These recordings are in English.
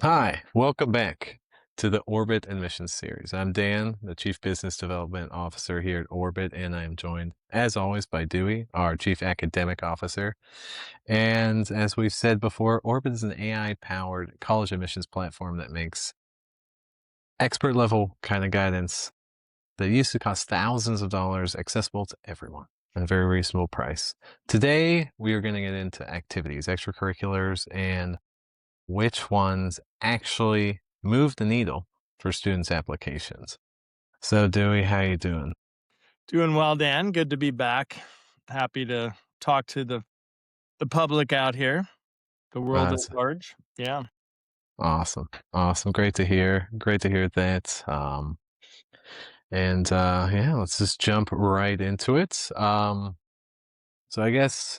Hi, welcome back to the Orbit Admissions Series. I'm Dan, the Chief Business Development Officer here at Orbit, and I am joined, as always, by Dewey, our Chief Academic Officer. And as we've said before, Orbit is an AI-powered college admissions platform that makes expert-level kind of guidance that used to cost thousands of dollars accessible to everyone at a very reasonable price. Today, we are going to get into activities, extracurriculars, and which ones actually move the needle for students' applications. So, Dewey, how you doing? Doing well, Dan. Good to be back. Happy to talk to the public out here, the world at That's large. Yeah. awesome. Awesome. Great to hear. Great to hear that. Yeah, let's just jump right into it. So I guess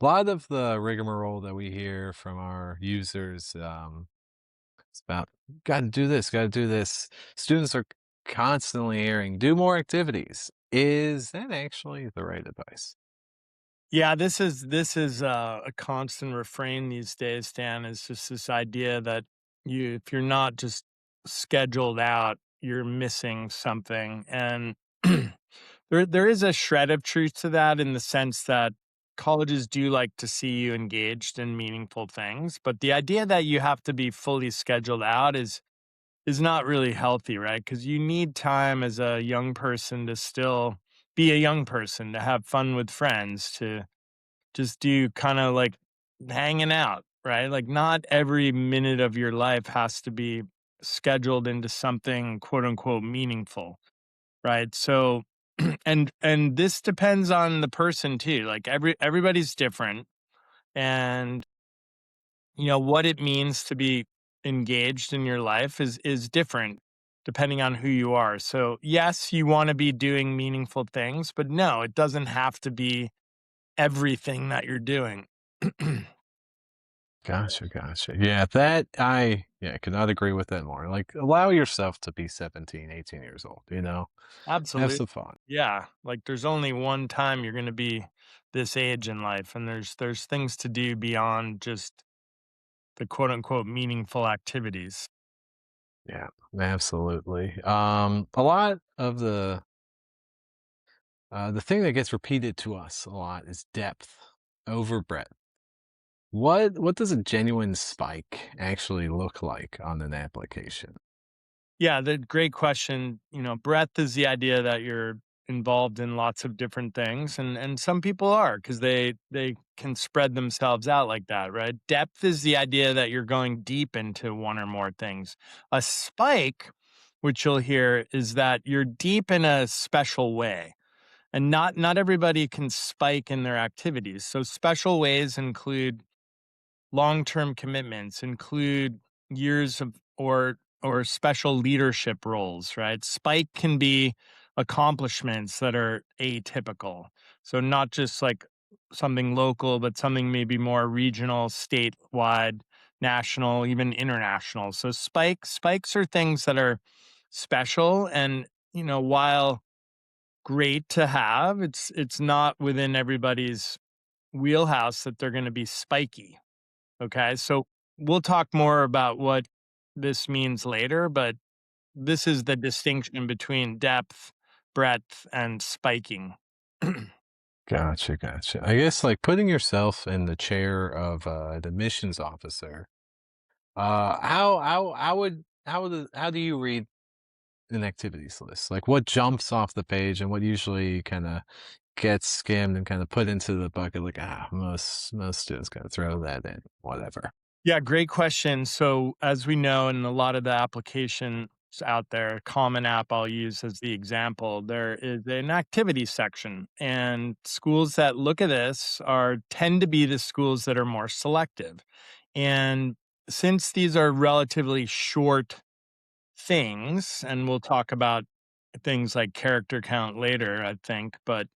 a lot of the rigmarole that we hear from our users, it's about got to do this, got to do this. Students are constantly hearing, do more activities. Is that actually the right advice? Yeah, this is a constant refrain these days, Dan, is just this idea that if you're not just scheduled out, you're missing something. And there is a shred of truth to that in the sense that colleges do like to see you engaged in meaningful things. But the idea that you have to be fully scheduled out is not really healthy, right? Because you need time as a young person to still be a young person, to have fun with friends, to just do kind of like hanging out, right? Like, not every minute of your life has to be scheduled into something quote unquote meaningful, right? So, and this depends on the person too. Like everybody's different, and what it means to be engaged in your life is different depending on who you are. So yes, you want to be doing meaningful things, but no, it doesn't have to be everything that you're doing. Gotcha, gotcha. Yeah, could not agree with that more. Like, allow yourself to be 17, 18 years old, have Absolutely. some fun. Yeah, like there's only one time you're going to be this age in life, and there's things to do beyond just the quote unquote meaningful activities. Yeah, absolutely. A lot of the thing that gets repeated to us a lot is depth over breadth. What does a genuine spike actually look like on an application? Yeah, the great question. Breadth is the idea that you're involved in lots of different things, and some people are because they can spread themselves out like that, right? Depth is the idea that you're going deep into one or more things. A spike, which you'll hear, is that you're deep in a special way, and not everybody can spike in their activities. So special ways include long-term commitments, include years of or special leadership roles, right? Spike can be accomplishments that are atypical. So not just like something local, but something maybe more regional, statewide, national, even international. So spikes are things that are special, and while great to have, it's not within everybody's wheelhouse that they're going to be spiky. Okay, so we'll talk more about what this means later, but this is the distinction between depth, breadth, and spiking. Gotcha, gotcha. I guess like putting yourself in the chair of an admissions officer. How do you read an activities list? Like, what jumps off the page and what usually kind of gets skimmed and kind of put into the bucket? Like, most students gotta throw that in, whatever. Yeah, great question. So, as we know, in a lot of the applications out there, common app I'll use as the example, there is an activity section, and schools that look at this are tend to be the schools that are more selective. And since these are relatively short things, and we'll talk about things like character count later, I think, but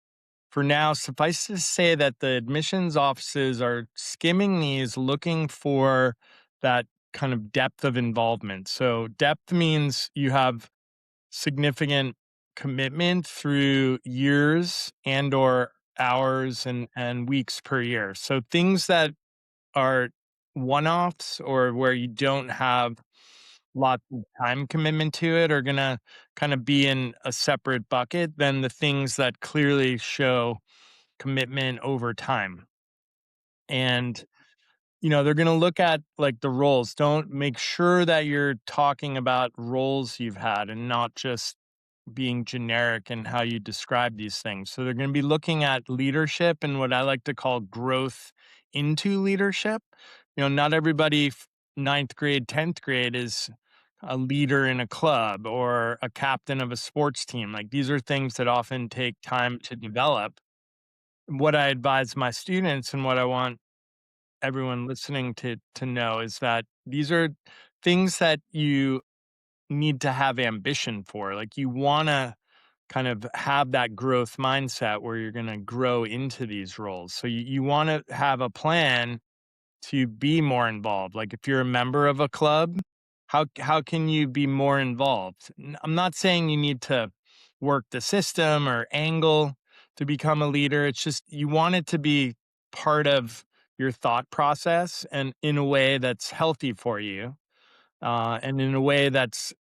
for now, suffice to say that the admissions offices are skimming these, looking for that kind of depth of involvement. So, depth means you have significant commitment through years and or hours and weeks per year. So things that are one-offs or where you don't have lots of time commitment to it are gonna kind of be in a separate bucket than the things that clearly show commitment over time. And, they're gonna look at, like, the roles. Don't make sure that you're talking about roles you've had and not just being generic in how you describe these things. So they're gonna be looking at leadership and what I like to call growth into leadership. Not everybody ninth grade, 10th grade is a leader in a club or a captain of a sports team. Like, these are things that often take time to develop. What I advise my students and what I want everyone listening to know is that these are things that you need to have ambition for. Like, you want to kind of have that growth mindset where you're going to grow into these roles. So you want to have a plan to be more involved. Like, if you're a member of a club, how can you be more involved? I'm not saying you need to work the system or angle to become a leader. It's just you want it to be part of your thought process and in a way that's healthy for you, and in a way that's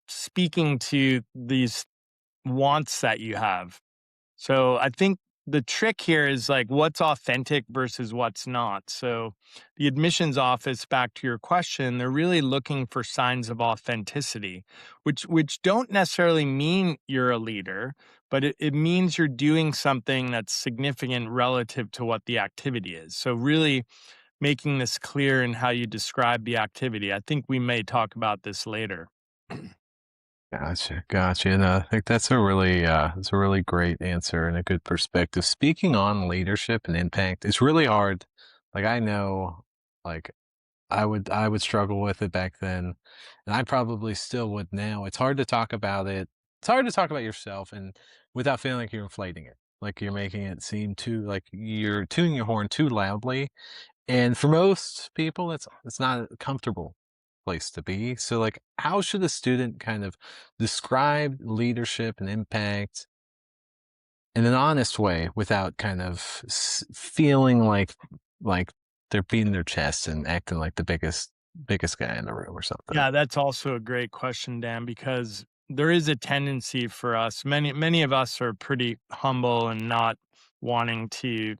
speaking to these wants that you have. So I think the trick here is like what's authentic versus what's not. So the admissions office, back to your question, they're really looking for signs of authenticity, which don't necessarily mean you're a leader, but it means you're doing something that's significant relative to what the activity is. So really making this clear in how you describe the activity. I think we may talk about this later. Gotcha, gotcha, and, I think that's a really great answer and a good perspective. Speaking on leadership and impact, it's really hard. Like, I know, like, I would struggle with it back then, and I probably still would now. It's hard to talk about it. It's hard to talk about yourself and without feeling like you're inflating it, like you're making it seem too like you're tuning your horn too loudly. And for most people, it's not a comfortable place to be. So, like, how should a student kind of describe leadership and impact in an honest way without kind of feeling like they're beating their chest and acting like the biggest guy in the room or something? Yeah, that's also a great question, Dan, because there is a tendency for us. Many of us are pretty humble and not wanting to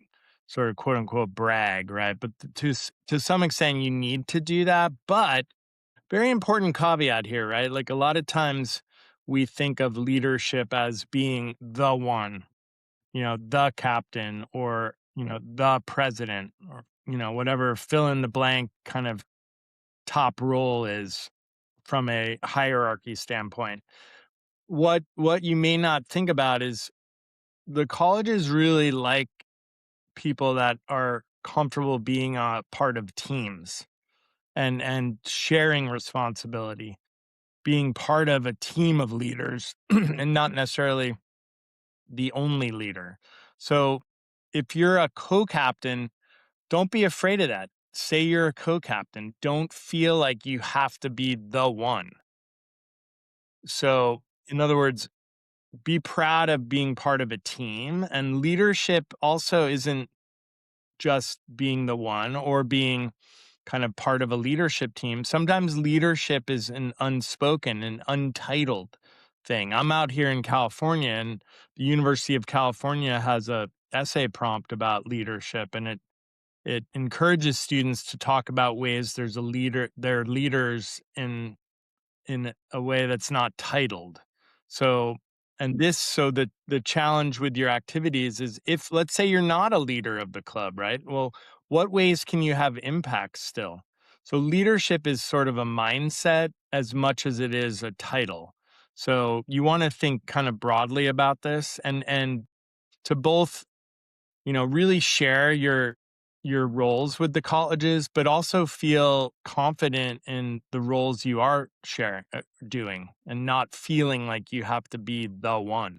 sort of quote unquote brag, right? But to some extent, you need to do that. But very important caveat here, right? Like, a lot of times we think of leadership as being the one, the captain, or the president, or whatever fill in the blank kind of top role is from a hierarchy standpoint. What you may not think about is the colleges really like people that are comfortable being a part of teams and sharing responsibility, being part of a team of leaders and not necessarily the only leader. So if you're a co-captain, don't be afraid of that. Say you're a co-captain. Don't feel like you have to be the one. So, in other words, be proud of being part of a team. And leadership also isn't just being the one or being kind of part of a leadership team. Sometimes leadership is an unspoken and untitled thing. I'm out here in California, and the University of California has a essay prompt about leadership, and it encourages students to talk about ways there are leaders in a way that's not titled. So, the challenge with your activities is, if let's say you're not a leader of the club, right? Well, what ways can you have impact still? So leadership is sort of a mindset as much as it is a title. So you want to think kind of broadly about this, and to both really share your roles with the colleges, but also feel confident in the roles you are sharing, doing, and not feeling like you have to be the one.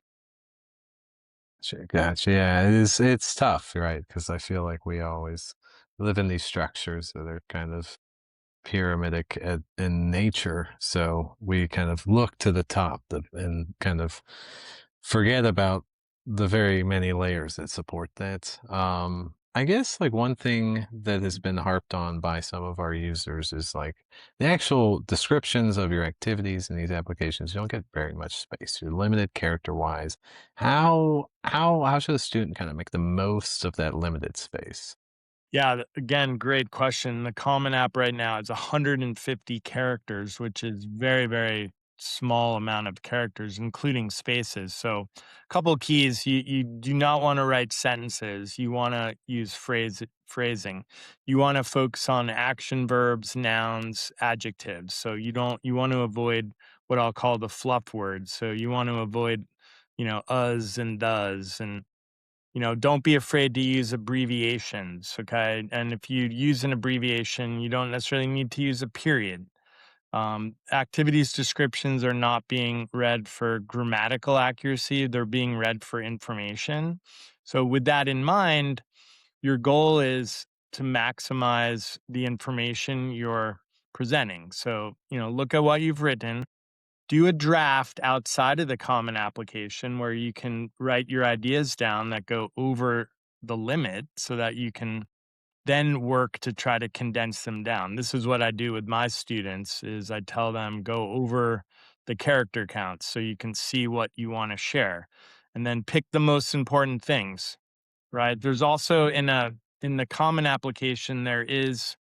Gotcha. Yeah, it's tough, right? Because I feel like we always live in these structures that are kind of pyramidic in nature. So we kind of look to the top and kind of forget about the very many layers that support that. I guess like one thing that has been harped on by some of our users is like the actual descriptions of your activities in these applications. You don't get very much space. You're limited character wise. How should a student kind of make the most of that limited space? Yeah, again, great question. The Common App right now is 150 characters, which is very, very small amount of characters, including spaces. So, a couple keys: you do not want to write sentences. You want to use phrasing. You want to focus on action verbs, nouns, adjectives. So you want to avoid what I'll call the fluff words. So you want to avoid, us and does and don't be afraid to use abbreviations, okay? And if you use an abbreviation, you don't necessarily need to use a period. Activities descriptions are not being read for grammatical accuracy, they're being read for information. So, with that in mind, your goal is to maximize the information you're presenting. So, look at what you've written, do a draft outside of the common application where you can write your ideas down that go over the limit so that you can then work to try to condense them down. This is what I do with my students is I tell them go over the character counts so you can see what you want to share and then pick the most important things, right? There's also in the common application there is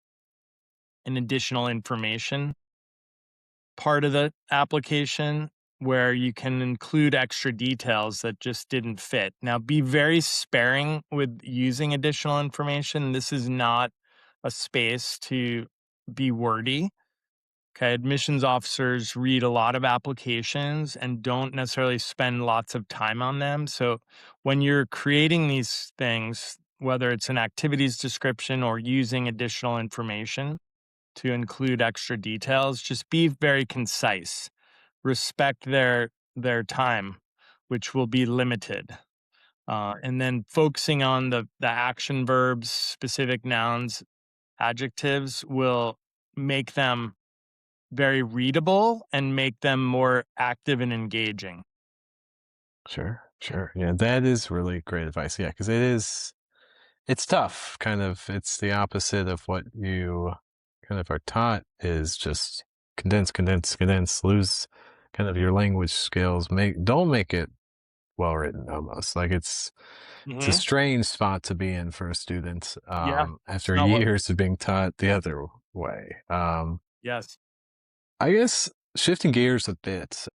an additional information part of the application where you can include extra details that just didn't fit. Now, be very sparing with using additional information. This is not a space to be wordy. Okay. Admissions officers read a lot of applications and don't necessarily spend lots of time on them. So, when you're creating these things, whether it's an activities description or using additional information, to include extra details, just be very concise. Respect their time, which will be limited. And then focusing on the action verbs, specific nouns, adjectives will make them very readable and make them more active and engaging. Sure, sure. Yeah, that is really great advice. Yeah, because it's tough. Kind of, it's the opposite of what you kind of are taught is just condense, condense, condense, lose kind of your language skills. Don't make it well written almost. Like it's a Hmm. strange spot to be in for a student Yeah, it's after not what. years of being taught the other way. Yes. I guess shifting gears a bit,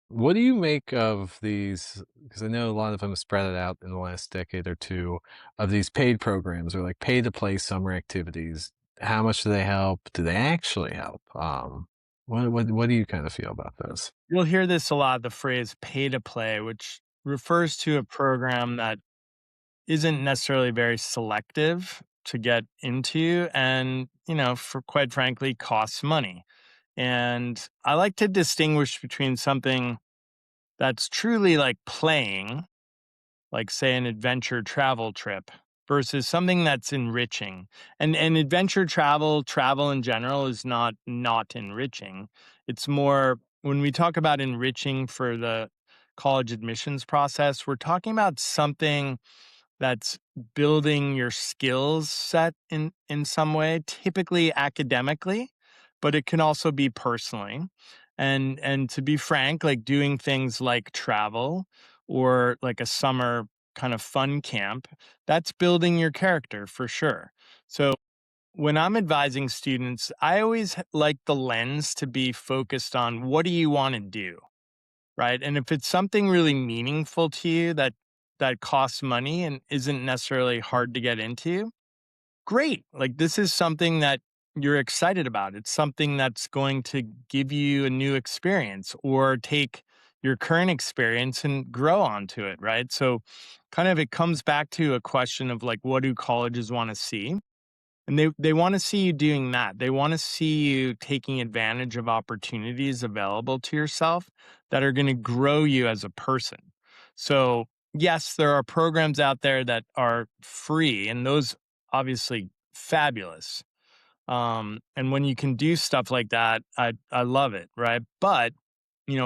what do you make of these? Because I know a lot of them have spread it out in the last decade or two of these paid programs or like pay to play summer activities. How much do they help? Do they actually help? What do you kind of feel about those? You'll hear this a lot, the phrase pay to play, which refers to a program that isn't necessarily very selective to get into and, for quite frankly, costs money. And I like to distinguish between something that's truly like playing, like say an adventure travel trip, versus something that's enriching. And adventure travel in general is not enriching. It's more when we talk about enriching for the college admissions process, we're talking about something that's building your skills set in some way, typically academically, but it can also be personally. And to be frank, like doing things like travel or like a summer kind of fun camp, that's building your character for sure. So when I'm advising students, I always like the lens to be focused on what do you want to do? Right? And if it's something really meaningful to you that costs money and isn't necessarily hard to get into, great. Like this is something that you're excited about. It's something that's going to give you a new experience or take your current experience and grow onto it, right? So kind of it comes back to a question of like what do colleges want to see? And they wanna see you doing that. They wanna see you taking advantage of opportunities available to yourself that are gonna grow you as a person. So, yes, there are programs out there that are free, and those obviously fabulous. And when you can do stuff like that, I love it, right? But,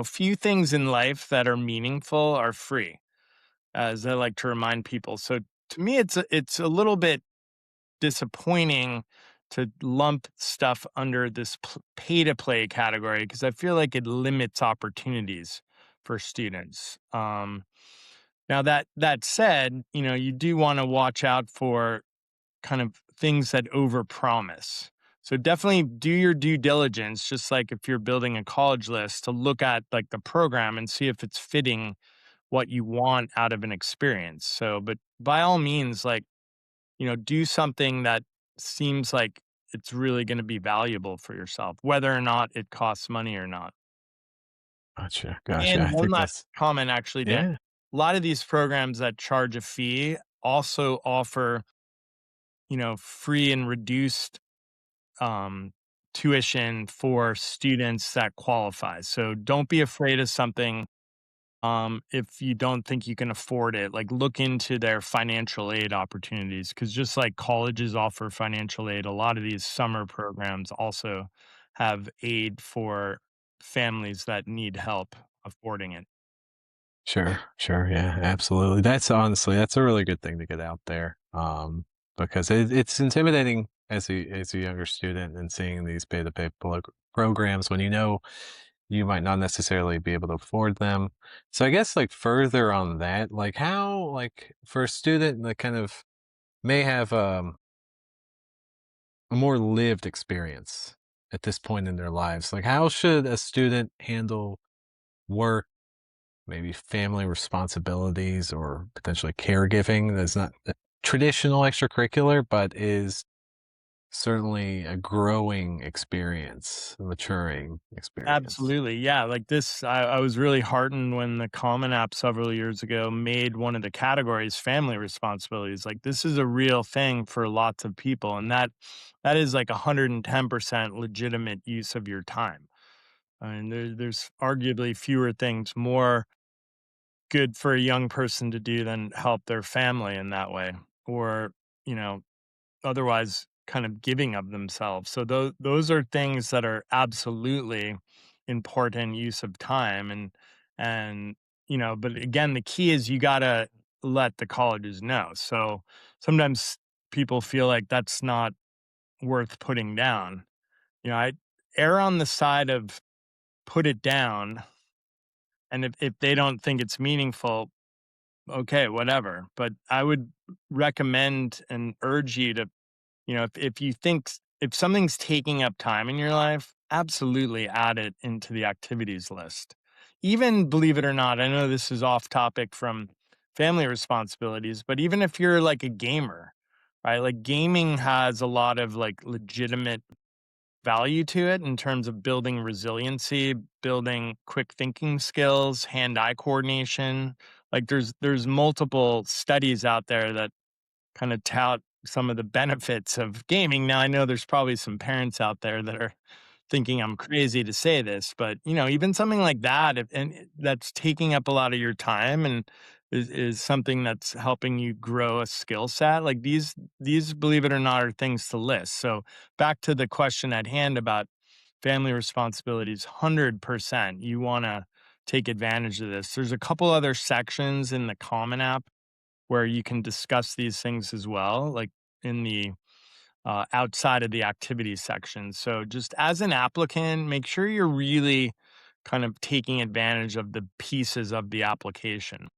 few things in life that are meaningful are free, as I like to remind people. So, to me, it's a little bit disappointing to lump stuff under this pay to play category because I feel like it limits opportunities for students. Now that said, you do want to watch out for kind of things that overpromise. So definitely do your due diligence, just like if you're building a college list, to look at like the program and see if it's fitting what you want out of an experience. So, but by all means, like, do something that seems like it's really going to be valuable for yourself, whether or not it costs money or not. Gotcha, gotcha. And I one think last that's comment, actually, Dan. yeah, A lot of these programs that charge a fee also offer, free and reduced um, tuition for students that qualify. So don't be afraid of something if you don't think you can afford it. Like look into their financial aid opportunities because just like colleges offer financial aid, a lot of these summer programs also have aid for families that need help affording it. sure, sure, yeah, absolutely. That's a really good thing to get out there, because it's intimidating as a younger student and seeing these pay-to-pay programs when you know you might not necessarily be able to afford them. So I guess, like, further on that, like, how like, for a student that kind of may have, a more lived experience at this point in their lives, like, how should a student handle work, maybe family responsibilities, or potentially caregiving that's not a traditional extracurricular, but is certainly a growing experience, a maturing experience? Absolutely. Yeah. Like this, I was really heartened when the Common App several years ago made one of the categories family responsibilities. Like this is a real thing for lots of people. And that is like 110% legitimate use of your time. I mean, there's arguably fewer things more good for a young person to do than help their family in that way. Or, you know, otherwise kind of giving of themselves. So those are things that are absolutely important use of time and but again the key is you got to let the colleges know. So sometimes people feel like that's not worth putting down. I err on the side of put it down, and if they don't think it's meaningful, okay, whatever. But I would recommend and urge you to, if you think if something's taking up time in your life, absolutely add it into the activities list. Even believe it or not, I know this is off topic from family responsibilities, but even if you're like a gamer, right? Like gaming has a lot of like legitimate value to it in terms of building resiliency, building quick thinking skills, hand-eye coordination. Like there's multiple studies out there that kind of tout some of the benefits of gaming. Now, I know there's probably some parents out there that are thinking I'm crazy to say this, but even something like that, that's taking up a lot of your time and is something that's helping you grow a skill set. Like these, believe it or not, are things to list. So back to the question at hand about family responsibilities, 100%, you want to take advantage of this. There's a couple other sections in the Common App where you can discuss these things as well, like in the outside of the activities section. So, just as an applicant, make sure you're really kind of taking advantage of the pieces of the application.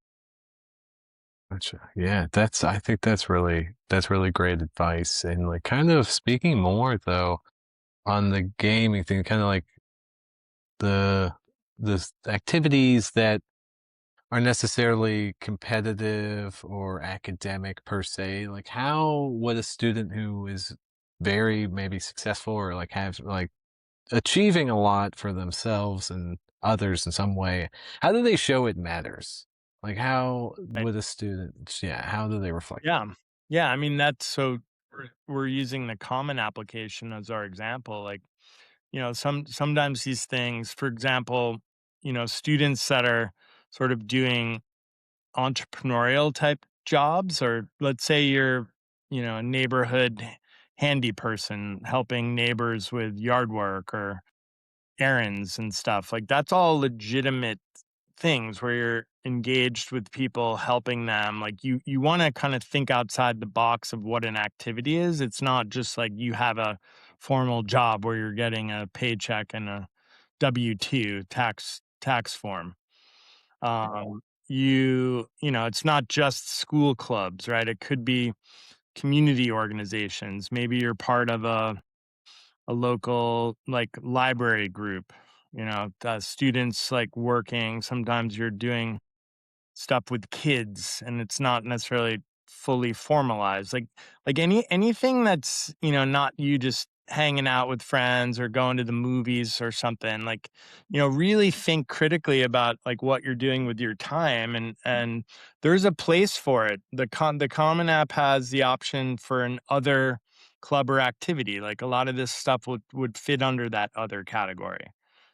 Gotcha. Yeah, I think that's really great advice. And, like, kind of speaking more though on the gaming thing, kind of like the activities that aren't necessarily competitive or academic per se. Like, how would a student who is very maybe successful, or like have like achieving a lot for themselves and others in some way, how do they show it matters? Like, how Right. would a student, yeah, how do they reflect that? Yeah. Yeah. I mean, that's so we're using the common application as our example. Like, sometimes these things, for example, students that are sort of doing entrepreneurial type jobs, or let's say you're, a neighborhood handy person helping neighbors with yard work or errands and stuff. Like that's all legitimate things where you're engaged with people, helping them. Like you want to kind of think outside the box of what an activity is. It's not just like you have a formal job where you're getting a paycheck and a W-2 tax form. You know, it's not just school clubs, right? It could be community organizations. Maybe you're part of a local like library group, students like working. Sometimes you're doing stuff with kids and it's not necessarily fully formalized. Like anything that's, not you just hanging out with friends or going to the movies or something. Like, really think critically about like what you're doing with your time, and there's a place for it. The Common App has the option for an other club or activity. Like a lot of this stuff would fit under that other category.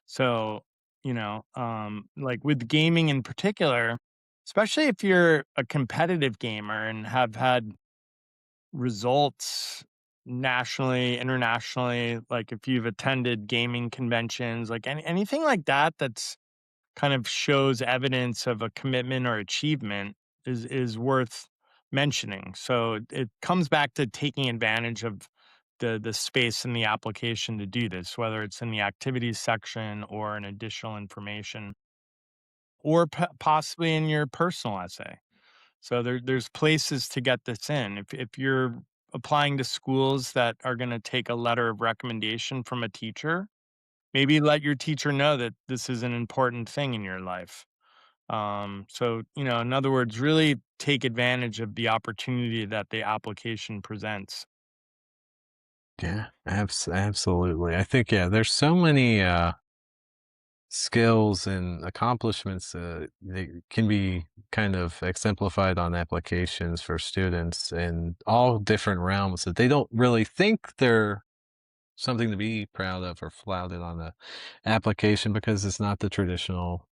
So, like with gaming in particular, especially if you're a competitive gamer and have had results nationally, internationally, like if you've attended gaming conventions, like anything like that that's kind of shows evidence of a commitment or achievement is worth mentioning. So it comes back to taking advantage of the space in the application to do this, whether it's in the activities section or in additional information, or possibly in your personal essay. So there's places to get this in. If you're applying to schools that are going to take a letter of recommendation from a teacher, maybe let your teacher know that this is an important thing in your life. So, in other words, really take advantage of the opportunity that the application presents. Yeah, absolutely. I think, yeah, there's so many skills and accomplishments they can be kind of exemplified on applications for students in all different realms that they don't really think they're something to be proud of or flouted on the application because it's not the traditional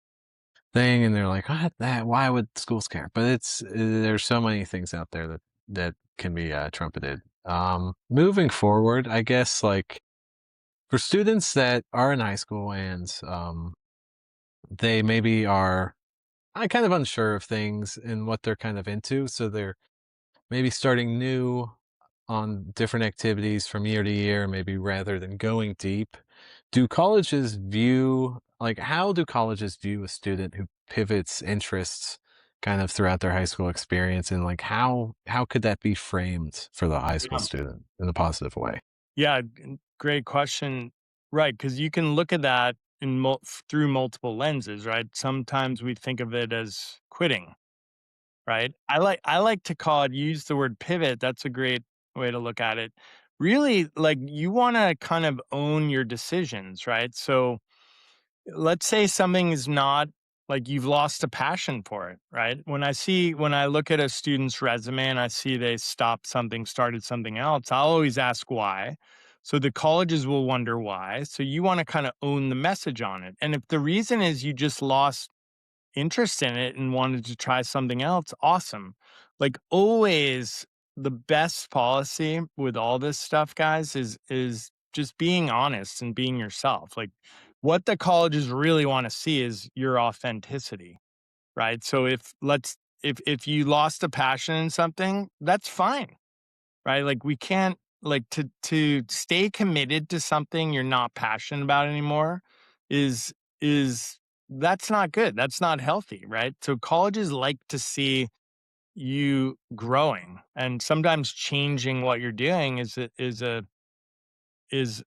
thing, and they're like, "What? That? Why would schools care?" But there's so many things out there that can be trumpeted. Moving forward, I guess, like for students that are in high school and they maybe are kind of unsure of things and what they're kind of into, so they're maybe starting new on different activities from year to year, maybe rather than going deep. Do colleges view like how do colleges view a student who pivots interests kind of throughout their high school experience, and like how could that be framed for the high school Yeah. student in a positive way? Yeah, great question. Right, because you can look at that through multiple lenses, right? Sometimes we think of it as quitting, right? I like to call it, use the word pivot. That's a great way to look at it. Really, like you want to kind of own your decisions, right? So let's say something is not, like you've lost a passion for it, right? When I look at a student's resume and I see they stopped something, started something else, I'll always ask why. So the colleges will wonder why. So you want to kind of own the message on it. And if the reason is you just lost interest in it and wanted to try something else, awesome. Like always, the best policy with all this stuff, guys, is just being honest and being yourself. Like what the colleges really want to see is your authenticity, right? So if you lost a passion in something, that's fine, right? Like we can't, like, to stay committed to something you're not passionate about anymore is is that's not good. That's not healthy, right? So colleges like to see you growing, and sometimes changing what you're doing is a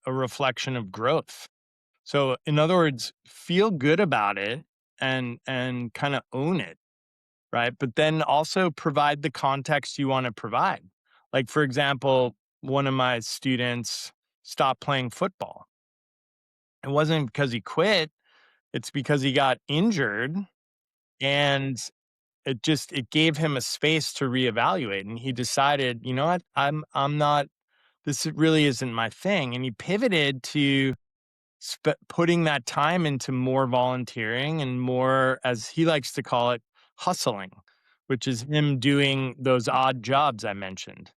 reflection of growth. So in other words, feel good about it and kind of own it, right? But then also provide the context you want to provide. Like, for example, one of my students stopped playing football. It wasn't because he quit, it's because he got injured, and it gave him a space to reevaluate, and he decided, "You know what? I'm not, this really isn't my thing." And he pivoted to putting that time into more volunteering and more, as he likes to call it, hustling, which is him doing those odd jobs I mentioned,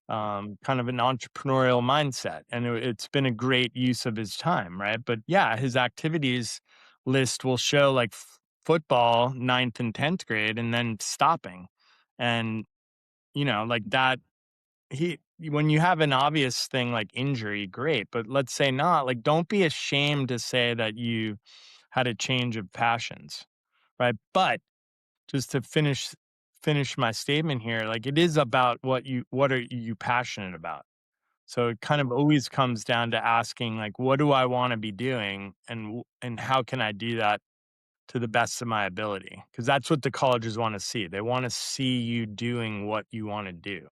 kind of an entrepreneurial mindset. And it's been a great use of his time, right? But yeah, his activities list will show like football ninth and 10th grade and then stopping. And, like that, when you have an obvious thing like injury, great. But let's say not, like, don't be ashamed to say that you had a change of passions, right? But just to finish my statement here, like it is about what are you passionate about? So it kind of always comes down to asking like, what do I want to be doing, and how can I do that to the best of my ability? Because that's what the colleges want to see. They want to see you doing what you want to do.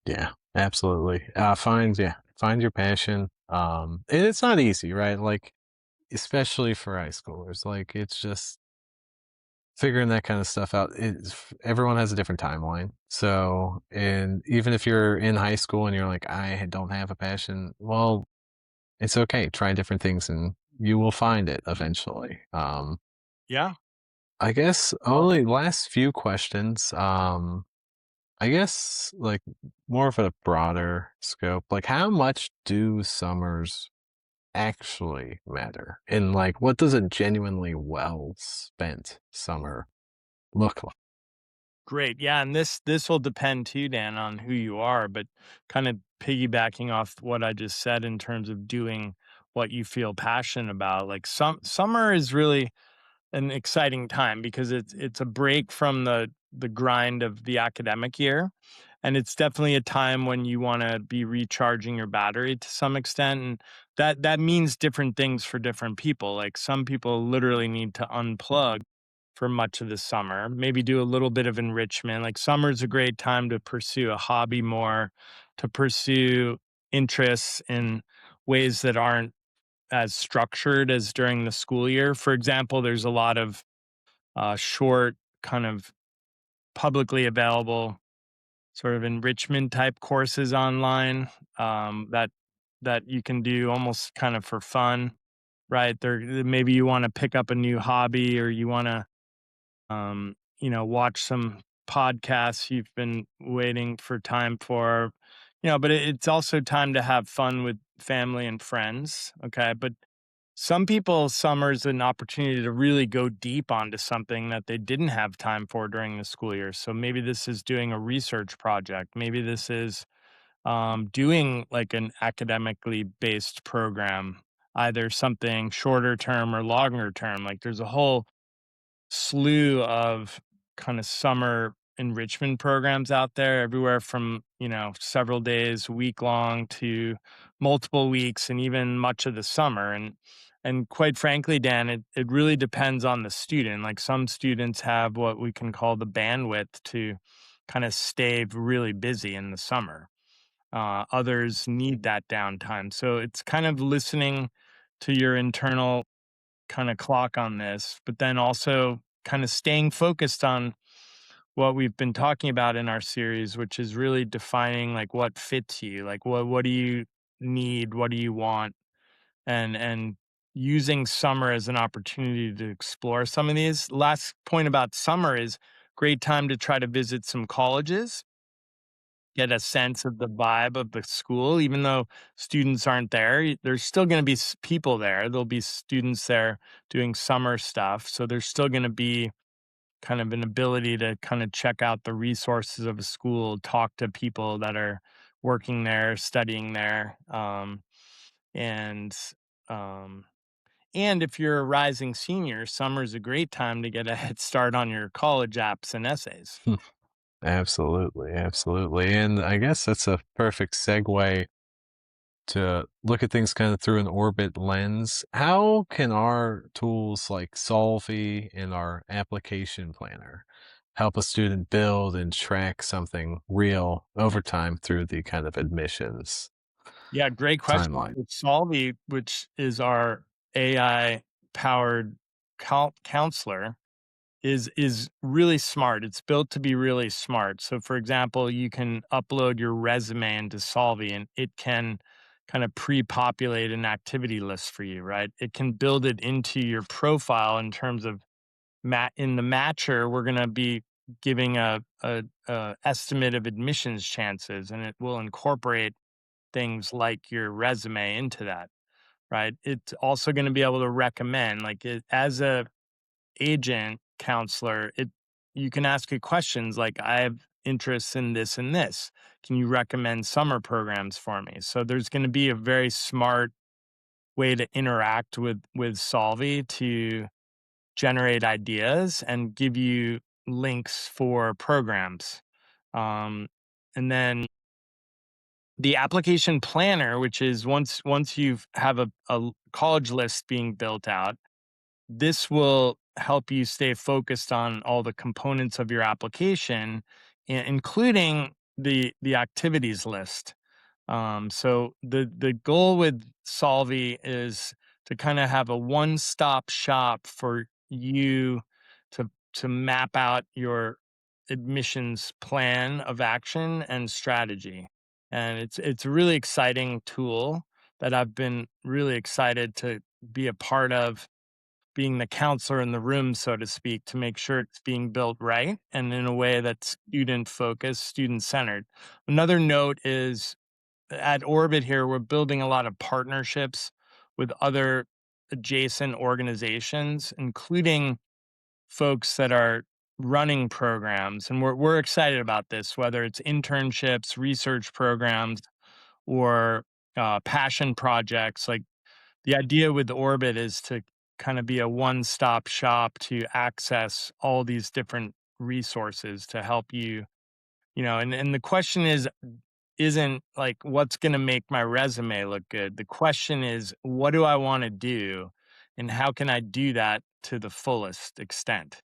Yeah, absolutely. Find your passion. And it's not easy, right? Like, especially for high schoolers, like it's just figuring that kind of stuff out. Everyone has a different timeline. So, and even if you're in high school and you're like, don't have a passion, well, it's okay. Try different things and you will find it eventually. Yeah. I guess Well, only last few questions. I guess like more of a broader scope. Like, how much do summers actually matter? And like, what does a genuinely well spent summer look like? great. Yeah, and this will depend too, Dan, on who you are, but kind of piggybacking off what I just said in terms of doing what you feel passionate about. Like summer is really an exciting time because it's a break from the grind of the academic year, and it's definitely a time when you want to be recharging your battery to some extent, and that means different things for different people. Like some people literally need to unplug for much of the summer, maybe do a little bit of enrichment. Like summer's a great time to pursue a hobby more, to pursue interests in ways that aren't as structured as during the school year. For example, there's a lot of short, kind of publicly available sort of enrichment type courses online, that you can do almost kind of for fun, right? There, maybe you want to pick up a new hobby, or you want to, watch some podcasts you've been waiting for time for, but it's also time to have fun with family and friends. Okay. But some people, summer's an opportunity to really go deep onto something that they didn't have time for during the school year. So maybe this is doing a research project. Maybe this is doing like an academically based program, either something shorter term or longer term. Like there's a whole slew of kind of summer enrichment programs out there, everywhere from, several days, week long, to multiple weeks, and even much of the summer. And quite frankly, Dan, it really depends on the student. Like some students have what we can call the bandwidth to kind of stay really busy in the summer. Others need that downtime. So it's kind of listening to your internal kind of clock on this, but then also kind of staying focused on what we've been talking about in our series, which is really defining like what fits you, like what do you need, what do you want, and using summer as an opportunity to explore some of these. Last point about summer is great time to try to visit some colleges, get a sense of the vibe of the school. Even though students aren't there, there's still going to be people there. There'll be students there doing summer stuff. So there's still going to be kind of an ability to kind of check out the resources of a school, talk to people that are working there, studying there. And, um, and if you're a rising senior, summer's a great time to get a head start on your college apps and essays. Absolutely, absolutely. And I guess that's a perfect segue to look at things kind of through an orbit lens. How can our tools like Solvi and our application planner help a student build and track something real over time through the kind of admissions Yeah, great question. timeline? With Solvi, which is our AI powered counselor, is really smart. It's built to be really smart. So for example, you can upload your resume into Solvi and it can kind of pre-populate an activity list for you, right? It can build it into your profile in terms of in the matcher, we're going to be giving a estimate of admissions chances, and it will incorporate things like your resume into that, right? It's also going to be able to recommend, like, as a agent counselor, you can ask it questions like, I have interests in this and this. Can you recommend summer programs for me? So there's going to be a very smart way to interact with Solvi to generate ideas and give you links for programs. Um, and then the application planner, which is once you have a college list being built out, this will help you stay focused on all the components of your application, including the activities list. So the goal with Solvi is to kind of have a one-stop shop for you to map out your admissions plan of action and strategy. And it's a really exciting tool that I've been really excited to be a part of, being the counselor in the room, so to speak, to make sure it's being built right and in a way that's student focused, student centered. Another note is at Orbit here, we're building a lot of partnerships with other adjacent organizations, including folks that are running programs. And we're excited about this, whether it's internships, research programs, or passion projects. Like the idea with Orbit is to kind of be a one stop shop to access all these different resources to help you, and the question isn't like what's going to make my resume look good. The question is, what do I want to do and how can I do that to the fullest extent?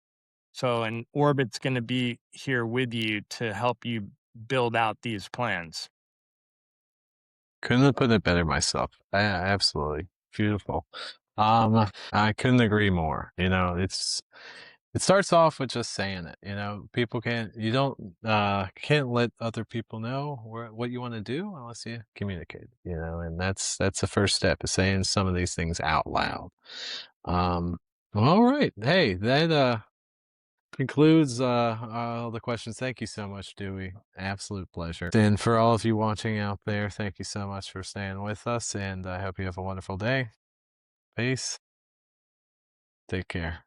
So, and Orbit's going to be here with you to help you build out these plans. Couldn't have put it better myself. Absolutely. Beautiful. I couldn't agree more. It starts off with just saying it. People can't let other people know what you want to do unless you communicate, and that's the first step, is saying some of these things out loud. Um, well, all right. Hey, that concludes all the questions. Thank you so much, Dewey. Absolute pleasure. And for all of you watching out there, thank you so much for staying with us, and I hope you have a wonderful day. Peace. Take care.